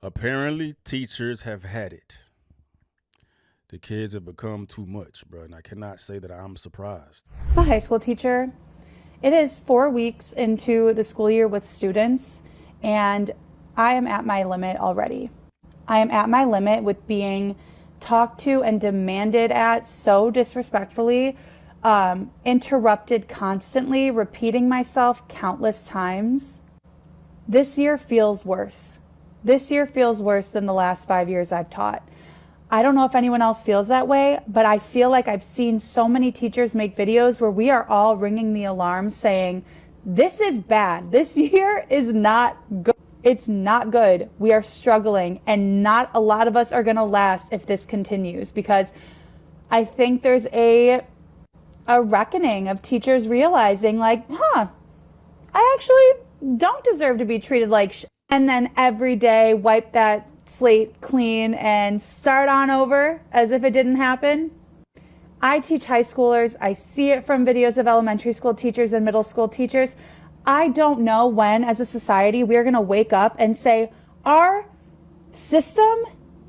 Apparently, teachers have had it. The kids have become too much, bro, and I cannot say that I'm surprised. I'm a high school teacher. It is 4 weeks into the school year with students, and I am at my limit already. I am at my limit with being talked to and demanded at so disrespectfully, interrupted constantly, repeating myself countless times. This year feels worse. This year feels worse than the last 5 years I've taught. I don't know if anyone else feels that way, but I feel like I've seen so many teachers make videos where we are all ringing the alarm saying, this is bad. This year is not good. It's not good. We are struggling, and not a lot of us are going to last if this continues, because I think there's a reckoning of teachers realizing like, I actually don't deserve to be treated like shit. And then every day wipe that slate clean and start on over as if it didn't happen. I teach high schoolers. I see it from videos of elementary school teachers and middle school teachers. I don't know when, as a society, we're going to wake up and say, our system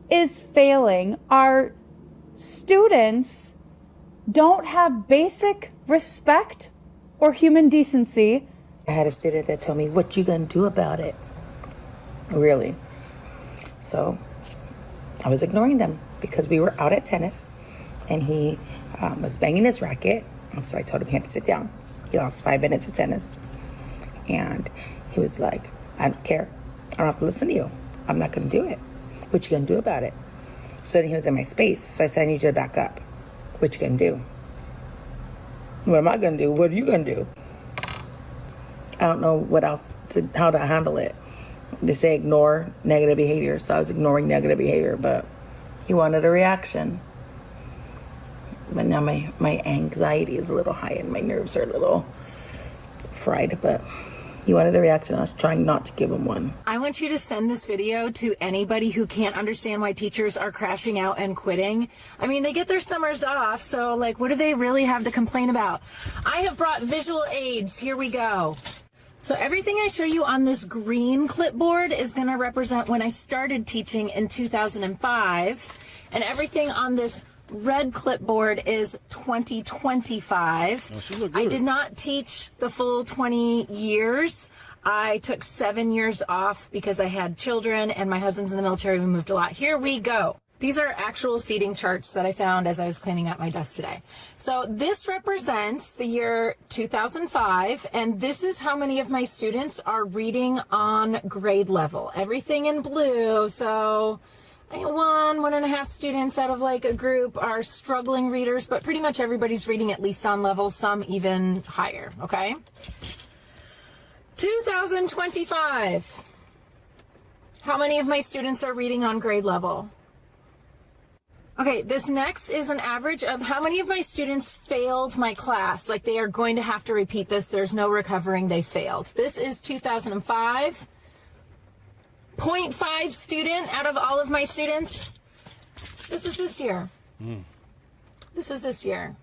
is failing. Our students don't have basic respect or human decency. I had a student that told me, what you gonna do about it? Really? So I was ignoring them because we were out at tennis and he was banging his racket. And so I told him he had to sit down. He lost 5 minutes of tennis. And he was like, I don't care. I don't have to listen to you. I'm not gonna do it. What you gonna do about it? So then he was in my space. So I said, I need you to back up. What you gonna do? What am I gonna do? What are you gonna do? I don't know how to handle it. They say ignore negative behavior, so I was ignoring negative behavior, but he wanted a reaction. But now my anxiety is a little high and my nerves are a little fried, but he wanted a reaction. I was trying not to give him one. I want you to send this video to anybody who can't understand why teachers are crashing out and quitting. I mean, they get their summers off, so like, what do they really have to complain about? I have brought visual aids. Here we go. So everything I show you on this green clipboard is going to represent when I started teaching in 2005, and everything on this red clipboard is 2025. Oh, I did not teach the full 20 years. I took 7 years off because I had children and my husband's in the military. We moved a lot. Here we go. These are actual seating charts that I found as I was cleaning up my desk today. So this represents the year 2005, and this is how many of my students are reading on grade level. Everything in blue. So I think 1.5 students out of like a group are struggling readers, but pretty much everybody's reading at least on level, some even higher, okay? 2025. How many of my students are reading on grade level? Okay, this next is an average of how many of my students failed my class. Like they are going to have to repeat this. There's no recovering. They failed. This is 2005. 0.5 student out of all of my students. This is this year. This is this year.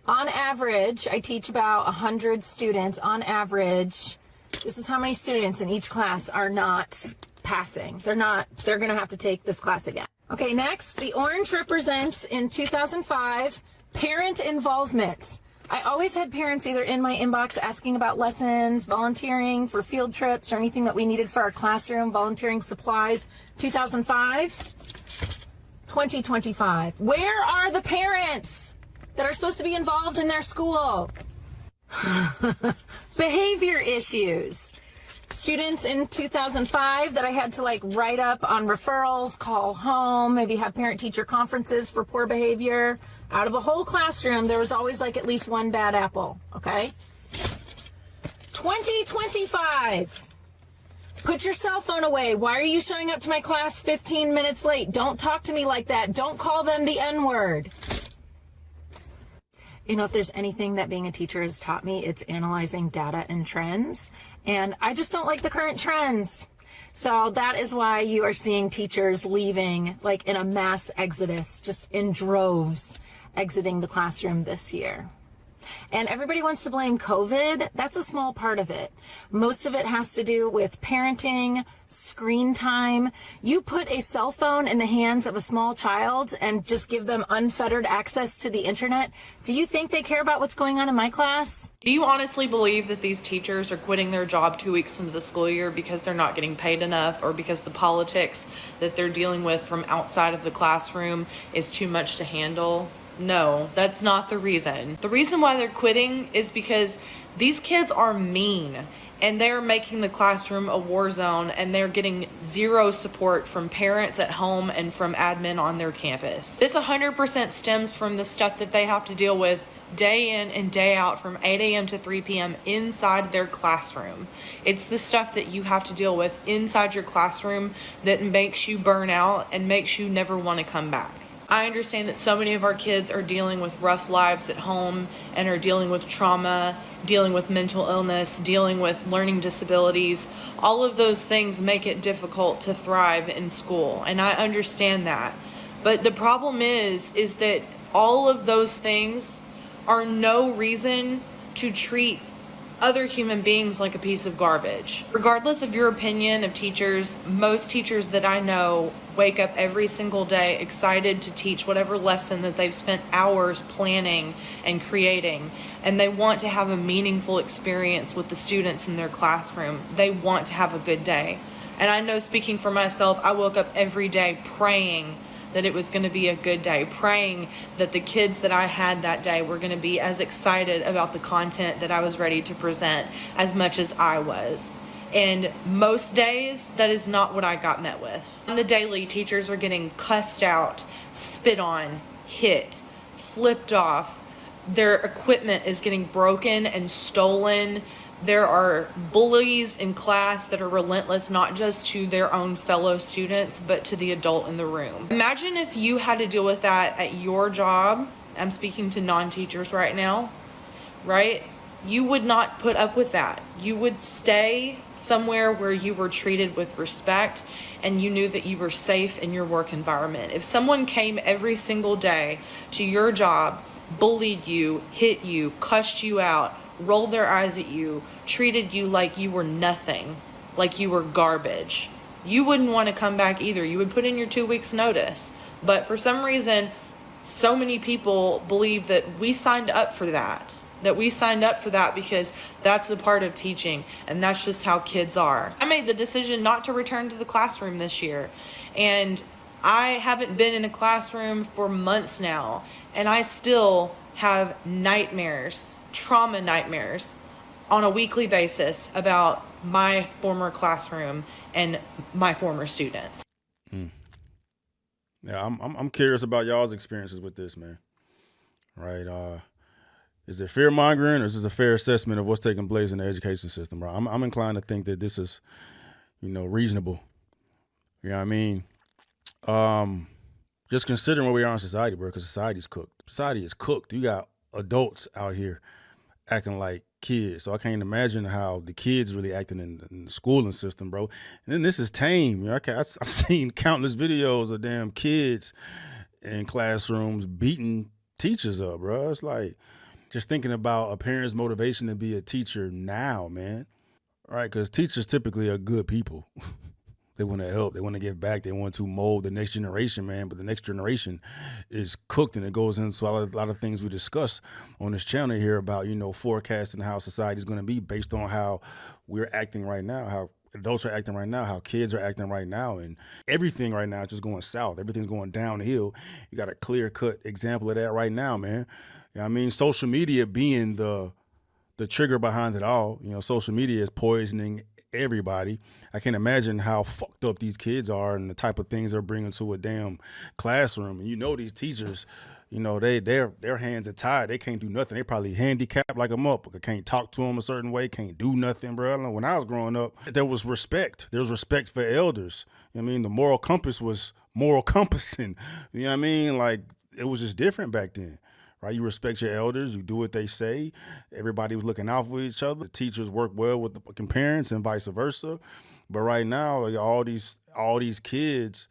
On average, I teach about 100 students. On average, this is how many students in each class are not passing. They're going to have to take this class again. Okay, next, the orange represents in 2005 parent involvement. I always had parents either in my inbox asking about lessons, volunteering for field trips, or anything that we needed for our classroom, volunteering supplies. 2005, 2025. Where are the parents that are supposed to be involved in their school? Behavior issues. Students in 2005 that I had to like write up on referrals, call home, maybe have parent-teacher conferences for poor behavior. Out of a whole classroom, there was always like at least one bad apple, okay? 2025. Put your cell phone away. Why are you showing up to my class 15 minutes late? Don't talk to me like that. Don't call them the N-word. You know, if there's anything that being a teacher has taught me, it's analyzing data and trends. And I just don't like the current trends. So that is why you are seeing teachers leaving like in a mass exodus, just in droves, exiting the classroom this year. And everybody wants to blame COVID. That's a small part of it. Most of it has to do with parenting, screen time. You put a cell phone in the hands of a small child and just give them unfettered access to the internet. Do you think they care about what's going on in my class? Do you honestly believe that these teachers are quitting their job 2 weeks into the school year because they're not getting paid enough, or because the politics that they're dealing with from outside of the classroom is too much to handle? No, that's not the reason. The reason why they're quitting is because these kids are mean, and they're making the classroom a war zone, and they're getting zero support from parents at home and from admin on their campus. This 100% stems from the stuff that they have to deal with day in and day out from 8 a.m. to 3 p.m. inside their classroom. It's the stuff that you have to deal with inside your classroom that makes you burn out and makes you never want to come back. I understand that so many of our kids are dealing with rough lives at home and are dealing with trauma, dealing with mental illness, dealing with learning disabilities. All of those things make it difficult to thrive in school, and I understand that. But the problem is that all of those things are no reason to treat other human beings like a piece of garbage. Regardless of your opinion of teachers, most teachers that I know wake up every single day excited to teach whatever lesson that they've spent hours planning and creating, and they want to have a meaningful experience with the students in their classroom. They want to have a good day. And I know, speaking for myself, I woke up every day praying that it was going to be a good day, praying that the kids that I had that day were going to be as excited about the content that I was ready to present as much as I was. And most days, that is not what I got met with. On the daily, teachers are getting cussed out, spit on, hit, flipped off. Their equipment is getting broken and stolen. There are bullies in class that are relentless, not just to their own fellow students, but to the adult in the room. Imagine if you had to deal with that at your job. I'm speaking to non-teachers right now, right? You would not put up with that. You would stay somewhere where you were treated with respect and you knew that you were safe in your work environment. If someone came every single day to your job, bullied you, hit you, cussed you out, rolled their eyes at you, treated you like you were nothing, like you were garbage, you wouldn't want to come back either. You would put in your 2 weeks notice. But for some reason, so many people believe that we signed up for that. Because that's a part of teaching, and that's just how kids are. I made the decision not to return to the classroom this year, and I haven't been in a classroom for months now, and I still have nightmares, trauma nightmares on a weekly basis about my former classroom and my former students. Yeah, I'm curious about y'all's experiences with this, man. Right? Is it fear mongering, or is this a fair assessment of what's taking place in the education system, bro? I'm inclined to think that this is, reasonable. You know what I mean? Just considering where we are in society, bro, because society's cooked. Society is cooked. You got adults out here acting like kids. So I can't imagine how the kids really acting in the schooling system, bro. And then this is tame. I've seen countless videos of damn kids in classrooms beating teachers up, bro. It's like, just thinking about a parent's motivation to be a teacher now, man. Right? Because teachers typically are good people. They want to help. They want to give back. They want to mold the next generation, man. But the next generation is cooked, and it goes into a lot of things we discuss on this channel here about, forecasting how society is going to be based on how we're acting right now, how adults are acting right now, how kids are acting right now, and everything right now is just going south. Everything's going downhill. You got a clear-cut example of that right now, man. You know what I mean? Social media being the trigger behind it all. Social media is poisoning everybody. I can't imagine how fucked up these kids are and the type of things they're bringing to a damn classroom. And these teachers, their hands are tied. They can't do nothing. They probably handicapped like a motherfucker. Can't talk to them a certain way. Can't do nothing, bro. I don't know. When I was growing up, there was respect. There was respect for elders. The moral compass was moral compassing. You know what I mean? Like, it was just different back then. Right? You respect your elders. You do what they say. Everybody was looking out for each other. The teachers work well with the fucking parents and vice versa. But right now, all these kids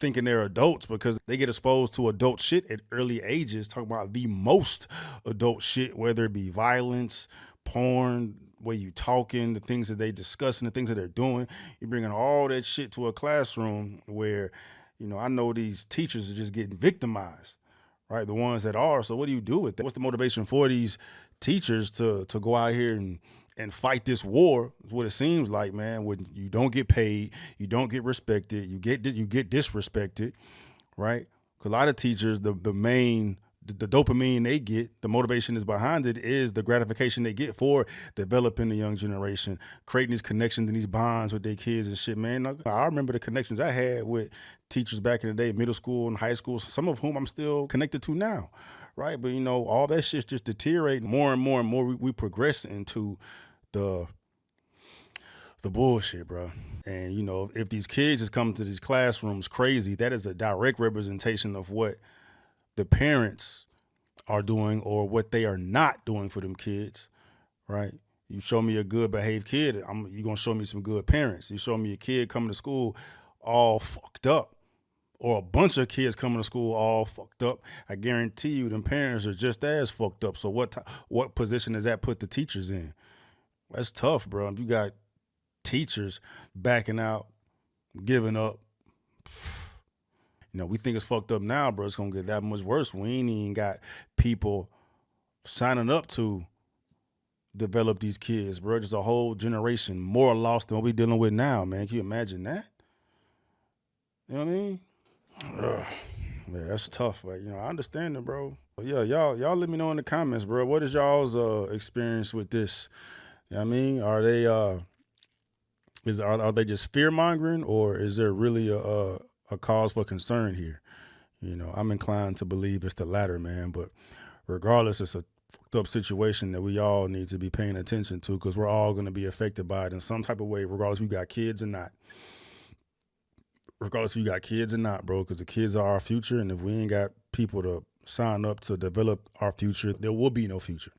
thinking they're adults because they get exposed to adult shit at early ages, talking about the most adult shit, whether it be violence, porn, way you talking, the things that they discussing, the things that they're doing. You're bringing all that shit to a classroom where, I know these teachers are just getting victimized, right? The ones that are. So what do you do with that? What's the motivation for these teachers to go out here and fight this war? Is what it seems like, man. When you don't get paid, you don't get respected, you get disrespected, right? Because a lot of teachers, the dopamine they get, the motivation is behind it is the gratification they get for developing the young generation, creating these connections and these bonds with their kids and shit, man. I remember the connections I had with teachers back in the day, middle school and high school, some of whom I'm still connected to now, right? But, all that shit's just deteriorating more and more and more. We progress into the bullshit, bro. And, if these kids is coming to these classrooms crazy, that is a direct representation of what the parents are doing or what they are not doing for them kids, right? You show me a good behaved kid, you're going to show me some good parents. You show me a kid coming to school all fucked up or a bunch of kids coming to school all fucked up, I guarantee you them parents are just as fucked up. So what position does that put the teachers in? That's tough, bro. If you got teachers backing out, giving up, we think it's fucked up now, bro. It's going to get that much worse. We ain't even got people signing up to develop these kids, bro. Just a whole generation more lost than what we dealing with now, man. Can you imagine that? You know what I mean? Ugh. Yeah, that's tough, but, I understand it, bro. But yeah, y'all let me know in the comments, bro. What is y'all's experience with this? You know what I mean? Are they are they just fear-mongering, or is there really a cause for concern here? I'm inclined to believe it's the latter, man. But regardless, it's a fucked up situation that we all need to be paying attention to because we're all going to be affected by it in some type of way, regardless if you got kids or not. Regardless if you got kids or not, bro, because the kids are our future. And if we ain't got people to sign up to develop our future, there will be no future.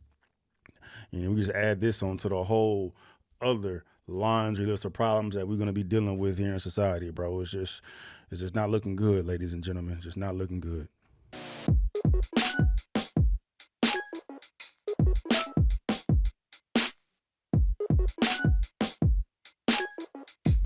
We just add this onto the whole other laundry list of problems that we're going to be dealing with here in society, bro. It's just not looking good, ladies and gentlemen. Just not looking good.